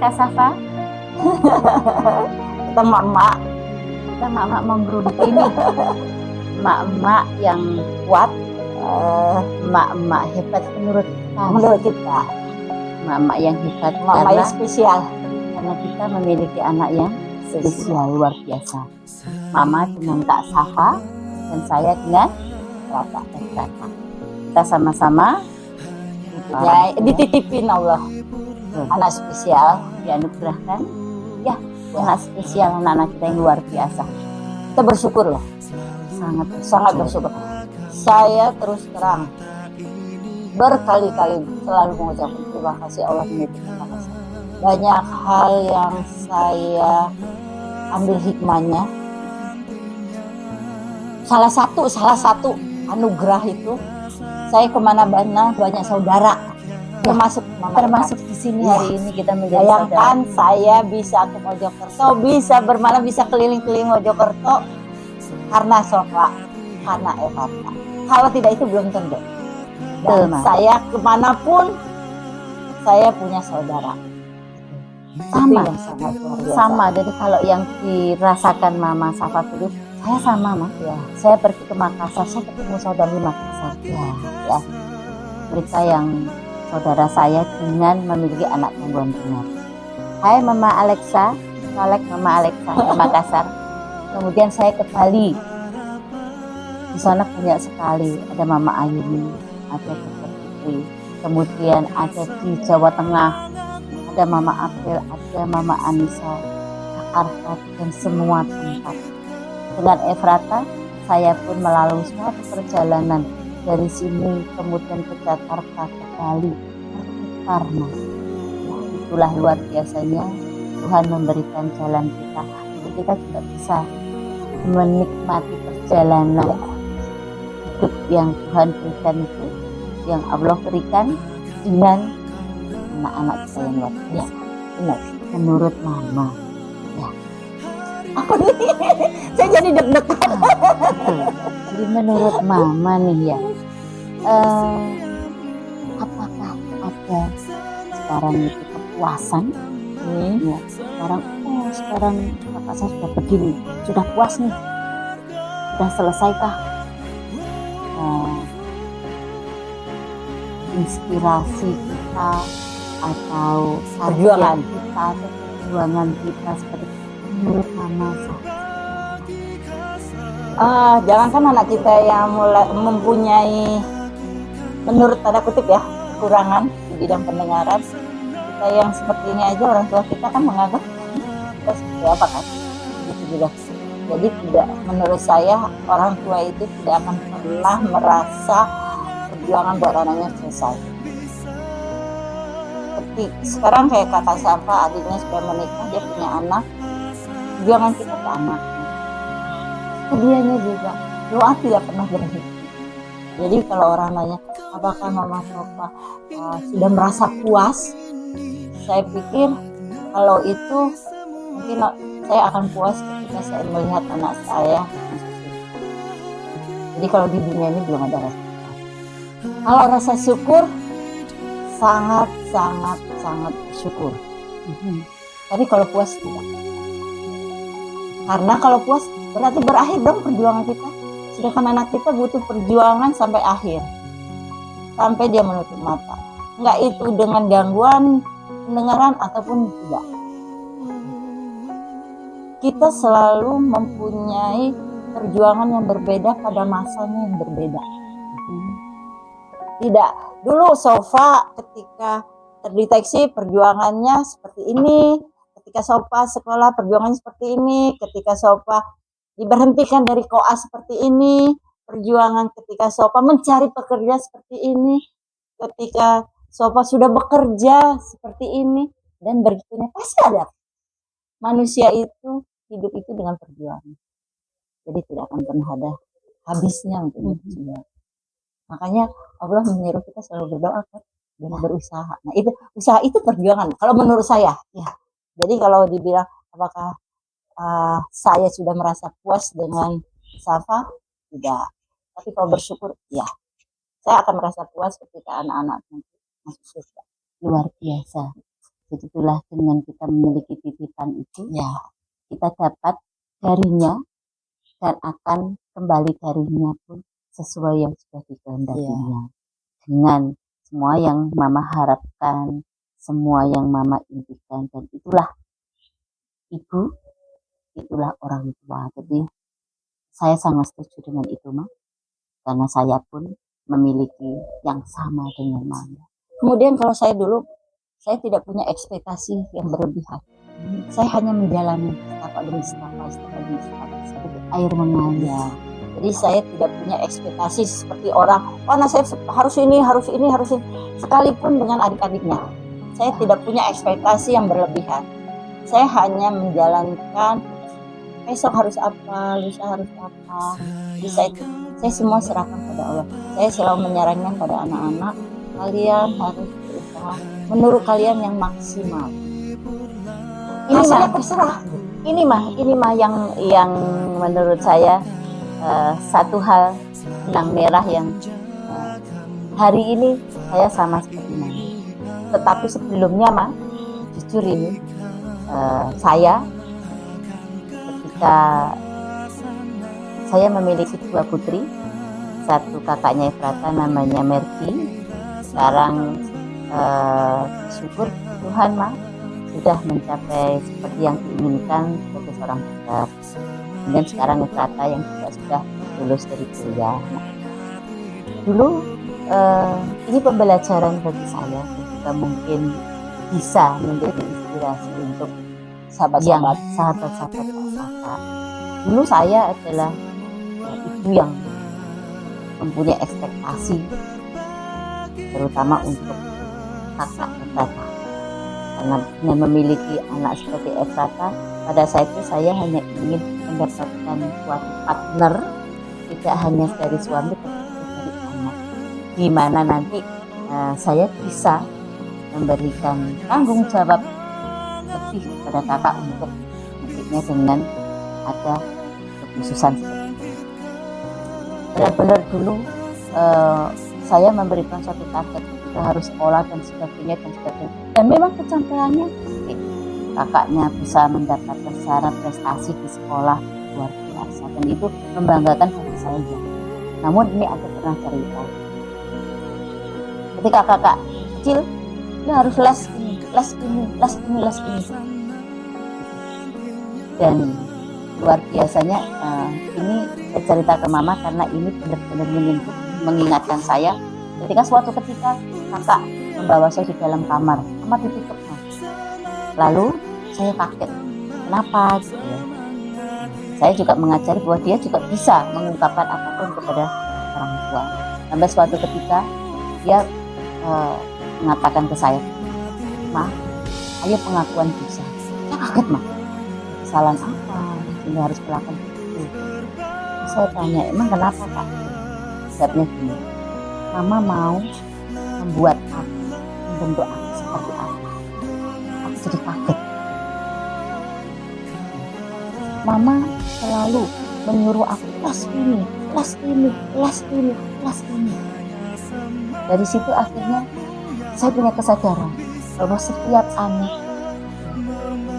Kak Safa? Kita emak-emak. Kita emak-emak menggeruduk ini. Emak-emak yang kuat, emak-emak hebat menurut kita. Menurut kita. Emak-emak yang hebat. Emak-emak yang spesial. Karena kita memiliki anak yang spesial, luar biasa. Mama dengan Kak Safa dan saya dengan Rata. Kita sama-sama Ya, dititipin Allah. Anak spesial dianugerahkan. Ya, anak spesial, anak-anak kita yang luar biasa. Kita bersyukur loh. Sangat bersyukur. Saya terus terang berkali-kali selalu mengucapkan terima kasih Allah menitipkan saya. Banyak hal yang saya ambil hikmahnya. Salah satu anugerah itu saya kemana-mana banyak saudara, termasuk di sini hari ini kita menjadi bayangkan saudara. Saya bisa ke Mojokerto, bisa bermalam, bisa keliling-keliling Mojokerto karena Sofa, karena Evata. Kalau tidak itu belum tentu. Dan saya kemanapun saya punya saudara. Sama. Jadi kalau yang dirasakan Mama Safa dulu, saya sama, Ma. Ya. Saya pergi ke Makassar, saya ketemu saudara di Makassar. Ya. Mereka yang saudara saya dengan memiliki anak gangguan dengar. Hai Mama Alexa, Mama Alexa di Makassar. Kemudian saya ke Bali. Di sana banyak sekali, ada Mama Ayuni, ada Dr. Putri. Kemudian ada di Jawa Tengah, ada Mama April, ada Mama Anissa, Jakarta, dan semua tempat. Dengan Efrata, saya pun melalui suatu perjalanan dari sini, kemudian ke Jakarta, ke Bali, karena itulah luar biasanya Tuhan memberikan jalan kita. Kita juga bisa menikmati perjalanan hidup yang Tuhan berikan itu, yang Allah berikan dengan anak-anak kita yang luar biasa. Menurut Mama, ya. Aku nih, saya jadi deg-degan. Jadi menurut Mama nih ya, apakah ada sekarang itu kepuasan? Ya, sekarang kakak saya sudah begini, sudah puas nih, sudah selesaikah inspirasi kita atau perjuangan kita seperti menurut Mama Safa? Jangankan anak kita yang mulai mempunyai, menurut tanda kutip ya, kekurangan di bidang pendengaran, kita yang seperti ini aja orang tua kita kan menganggap kita seperti apa kan, gitu juga. Jadi tidak, menurut saya orang tua itu tidak akan pernah merasa perjuangan buat anaknya selesai. Seperti sekarang kayak kakak Safa, adiknya sudah menikah, dia punya anak, perjuangan kita ke anak. Dianya juga doa tidak pernah berhenti. Jadi kalau orang nanya apakah Mama Safa sudah merasa puas, saya pikir kalau itu mungkin saya akan puas ketika saya melihat anak saya. Jadi kalau di dunia ini belum ada rasa puas. Kalau rasa syukur sangat bersyukur. Tapi kalau puas tidak. Karena kalau puas berarti berakhir dong perjuangan kita. Sedangkan anak kita butuh perjuangan sampai akhir. Sampai dia menutup mata. Enggak itu dengan gangguan pendengaran ataupun tidak. Kita selalu mempunyai perjuangan yang berbeda pada masanya yang berbeda. Tidak. Dulu Sofa ketika terdeteksi perjuangannya seperti ini. Ketika Sofa sekolah perjuangannya seperti ini, ketika Sofa diberhentikan dari koas seperti ini, perjuangan ketika Sofa mencari pekerja seperti ini, ketika Sofa sudah bekerja seperti ini, dan berikutnya pasti ada. Manusia itu hidup itu dengan perjuangan, jadi tidak akan pernah ada habisnya untuk berjuang. Makanya Allah menyuruh kita selalu berdoa dan berusaha. Nah itu usaha itu perjuangan. Kalau menurut saya, ya. Jadi kalau dibilang apakah saya sudah merasa puas dengan Safa? Tidak. Tapi kalau bersyukur, ya. Saya akan merasa puas ketika anak-anak masuk surga. Luar biasa. Jadi itulah dengan kita memiliki titipan itu, Ya, kita dapat darinya dan akan kembali darinya pun sesuai yang sudah dikehendakinya. Dengan semua yang Mama harapkan, semua yang Mama impikan, dan itulah ibu, itulah orang tua. Jadi saya sangat setuju dengan itu, Ma, karena saya pun memiliki yang sama dengan Mama. kemudian kalau saya dulu, saya tidak punya ekspektasi yang berlebihan. Saya hanya menjalani setapak demi setapak demi setapak, seperti air mengalir. Jadi saya tidak punya ekspektasi seperti orang, oh nah saya harus ini, harus ini, harus ini. Sekalipun dengan adik-adiknya, saya tidak punya ekspektasi yang berlebihan. Saya hanya menjalankan besok harus apa, lusa harus apa. Jadi saya semua serahkan pada Allah. Saya selalu menyarankan pada anak-anak, kalian harus berusaha menurut kalian yang maksimal. Ini Hasilnya mah, terserah. ini mah yang menurut saya satu hal benang merah yang hari ini saya sama seperti Mama. Tetapi sebelumnya, Ma, jujur ini saya ketika saya memiliki dua putri, satu kakaknya Efrata namanya Merki, sekarang syukur Tuhan, Ma, sudah mencapai seperti yang diinginkan sebagai seorang dokter. Kemudian sekarang Efrata yang juga sudah lulus dari kuliah. Nah, dulu ini pembelajaran bagi saya dan juga mungkin bisa menjadi inspirasi untuk Sahabat-sahabat. sahabat-sahabat kakak. Dulu saya adalah ibu yang mempunyai ekspektasi, terutama untuk kakak Efrata. Karena dengan memiliki anak seperti Efrata, pada saat itu saya hanya ingin mendapatkan suatu partner, tidak hanya dari suami tapi juga dari anak, di mana nanti saya bisa memberikan tanggung jawab lebih kepada kakak untuk nantinya dengan ada kekhususan seperti itu. Benar-benar dulu saya memberikan suatu target, kita harus sekolah dan sebagainya. Dan memang pencapaiannya kakaknya bisa mendapatkan secara prestasi di sekolah luar biasa, dan itu membanggakan bagi saya. Namun ini ada pernah cerita, ketika kakak kecil dia harus les ini, dan luar biasanya ini saya cerita ke Mama karena ini benar-benar mengingatkan saya ketika suatu ketika kakak membawa saya di dalam kamar ditutup, lalu saya kaget kenapa gitu ya. Saya juga mengajari bahwa dia juga bisa mengungkapkan apapun kepada orang tua. Sampai suatu ketika dia mengatakan ke saya, Ma, ayo pengakuan dosa. Saya kaget, Ma, kesalahan apa sehingga harus melakukan itu. Saya tanya, emang kenapa, Kak? Jawabnya gini, Mama mau membuat aku, membentuk aku seperti apa. Aku jadi kaget. Mama selalu menyuruh aku kelas ini. Dari situ akhirnya saya punya kesadaran bahwa setiap anak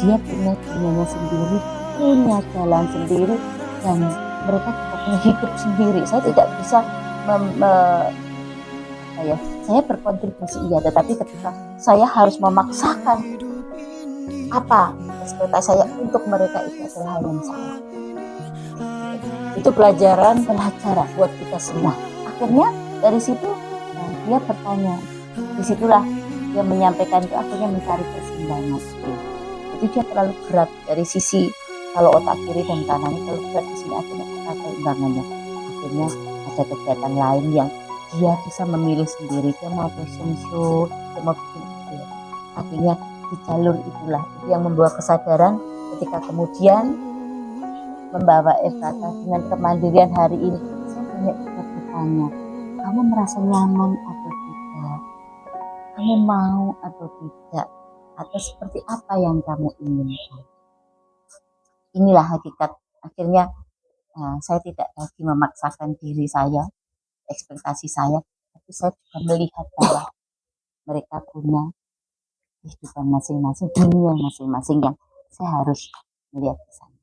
dia punya dunianya sendiri, punya jalan sendiri, dan mereka juga punya hidup sendiri. Saya tidak bisa saya berkontribusi iya, tetapi ketika saya harus memaksakan apa ekspektasi saya untuk mereka, itu adalah hal yang salah. Itu pelajaran buat kita semua. Akhirnya dari situ dia bertanya, disitulah dia menyampaikan itu, akhirnya mencari keseimbangan. Jadi dia terlalu berat dari sisi, kalau otak kiri dan kanan terlalu berat di sini, akhirnya ada keseimbangannya. Akhirnya ada kegiatan lain yang dia bisa memilih sendiri, dia mau fashion show, dia mau bikin itu. Akhirnya di jalur itulah itu yang membawa kesadaran ketika kemudian membawa Efrata dengan kemandirian hari ini. Saya banyak juga bertanya, kamu merasa nyaman atau tidak? Kamu mau atau tidak? Atau seperti apa yang kamu inginkan? Inilah hakikat. Akhirnya saya tidak lagi memaksakan diri saya, ekspektasi saya, tapi saya juga melihat bahwa mereka punya kehidupan masing-masing, dunia masing-masing yang saya harus melihat di sana.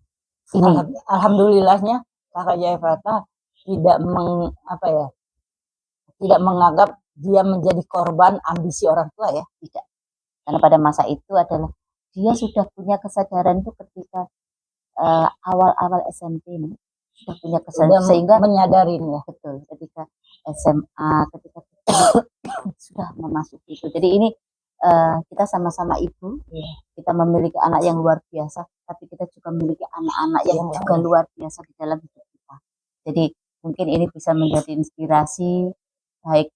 Ini Alhamdulillahnya Kakak Jayapata tidak tidak menganggap dia menjadi korban ambisi orang tua ya. tidak, karena pada masa itu adalah dia sudah punya kesadaran itu ketika awal-awal SMP nih, sudah punya kesadaran sehingga menyadarin ya. Betul, ketika SMA, ketika sudah memasuki itu. Jadi ini kita sama-sama ibu, kita memiliki anak yang luar biasa, tapi kita juga memiliki anak-anak yang juga luar biasa di dalam hidup kita. Jadi mungkin ini bisa menjadi inspirasi baik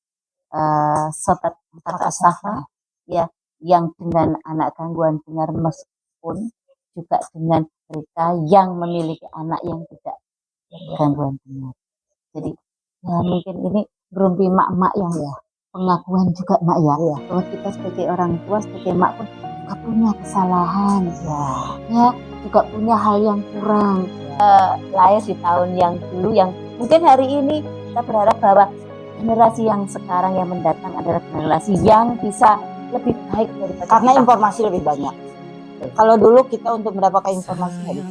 sobat Kakak Safa ya, yang dengan anak gangguan dengar meskipun juga dengan mereka yang memiliki anak yang tidak gangguan dengar. Jadi ya mungkin ini berumpi mak-mak yang ya pengakuan juga mak ya, bahwa kita sebagai orang tua, sebagai mak pun juga punya kesalahan ya juga punya hal yang kurang lahir di tahun yang dulu, yang mungkin hari ini kita berharap bahwa generasi yang sekarang yang mendatang adalah generasi yang bisa lebih baik daripada karena kita. Informasi lebih banyak. Kalau dulu kita untuk mendapatkan informasi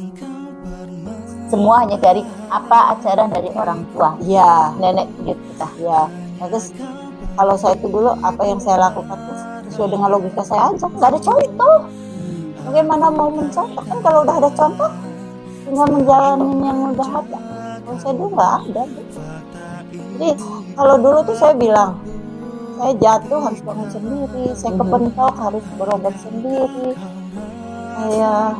semua hanya dari apa ajaran dari orang tua, ya, nenek buyut kita ya. Terus kalau saya itu dulu apa yang saya lakukan itu sesuai dengan logika saya aja, nggak ada contoh. Bagaimana mau mencontoh, kan kalau udah ada contoh tinggal menjalani yang udah ada. Kalau saya dulu nggak ada. Jadi kalau dulu tuh saya bilang, saya jatuh harus bangun sendiri, saya kepentok harus berobat sendiri, saya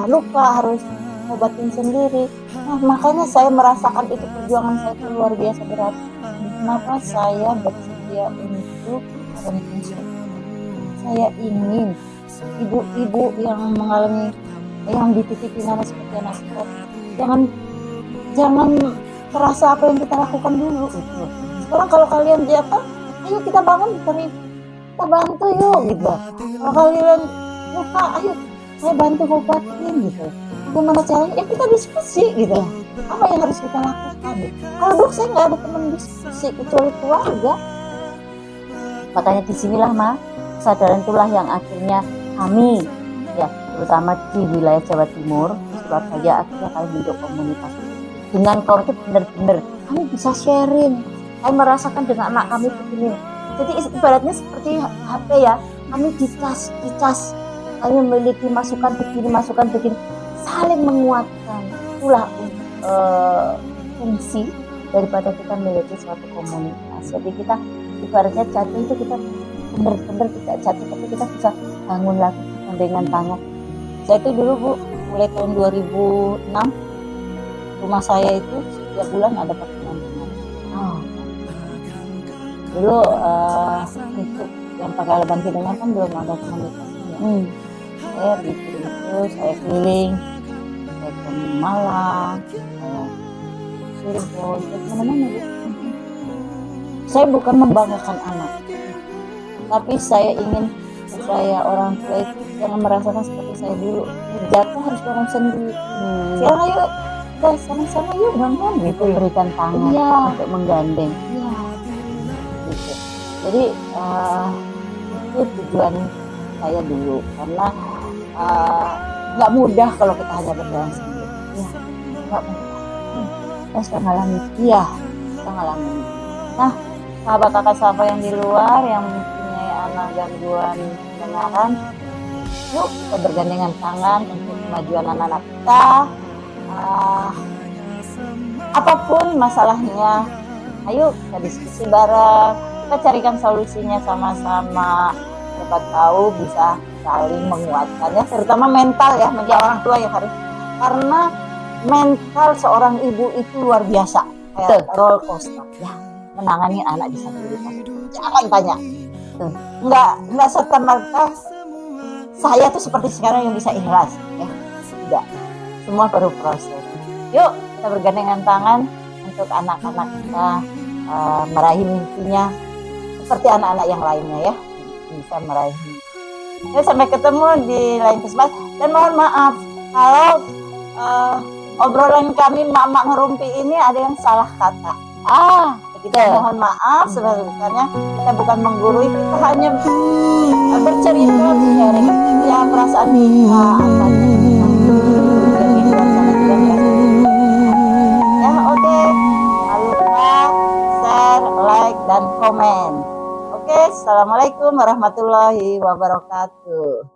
luka harus obatin sendiri. Nah, makanya saya merasakan itu perjuangan saya itu luar biasa berat. Kenapa saya bersedia untuk merenung? Saya ingin ibu-ibu yang mengalami yang dititipin anak seperti anak saya, jangan terasa apa yang kita lakukan dulu. Sekarang kalau kalian jatuh, ayo kita bangun, kita bantu yuk gitu. Kalau kalian luka, ayo saya bantu obatin gitu. Bagaimana caranya? Ya kita diskusi gitu. Apa yang harus kita lakukan? Kalau dulu saya nggak ada teman diskusi kecuali keluarga. Makanya disinilah kesadaran itulah yang akhirnya kami ya, terutama di wilayah Jawa Timur, di Surabaya, akhirnya kami bentuk komunitas. Dengan kau itu benar-benar kami bisa sharing, kami merasakan dengan anak kami begini. Jadi ibaratnya seperti HP ya, kami dicas, kami memiliki masukan begini, saling menguatkan. Itulah fungsi daripada kita memiliki suatu komunitas. Jadi kita ibaratnya jatuh itu kita benar-benar tidak jatuh, tapi kita bisa bangun lagi dengan tangan. Saya itu dulu Bu, mulai tahun 2006 rumah saya itu setiap bulan ada pertemuan. Dulu untuk yang pakai alat bantu dengar kan belum ada komunitasnya. Saya bikin itu, saya keliling, saya ke Malang, Cirebon, ke mana-mana. Saya bukan membanggakan anak, tapi saya ingin supaya orang tua itu jangan merasakan seperti saya dulu, jatuh harus bangun sendiri. Sekarang ayo kita sama-sama yuk bangun gitu, berikan tangan untuk menggandeng. Gitu. Jadi itu tujuan saya dulu, karena nggak mudah kalau kita hanya berjalan sendiri. Nggak mudah. Kita sudah ngalamin. Kita ngalamin. Nah, sahabat Kakak Safa yang di luar yang mempunyai anak gangguan pendengaran, yuk kita bergandengan tangan untuk kemajuan anak-anak kita. Apapun masalahnya, ayo kita diskusi bareng, kita carikan solusinya sama-sama. Siapa tahu bisa saling menguatkan ya, terutama mental ya, menjadi orang tua yang harus, karena mental seorang ibu itu luar biasa, kayak roller coaster ya, menangani anak disabilitas. Jangan tanya, nggak serta merta saya tuh seperti sekarang yang bisa ikhlas ya, tidak, semua perlu proses. Yuk kita bergandengan tangan untuk anak-anak kita meraih mimpinya seperti anak-anak yang lainnya ya, bisa meraih mimpi. Ya, sampai ketemu di lain kesempatan, dan mohon maaf kalau obrolan kami mak-mak ngerumpi ini ada yang salah kata. Kita mohon maaf sebesar-besarnya, kita bukan menggurui, kita hanya bercerita perasaan kita, apanya kita. Biar di luar sana juga ngerasain. Ya oke, jangan lupa share, like, dan komen. Oke, assalamualaikum warahmatullahi wabarakatuh.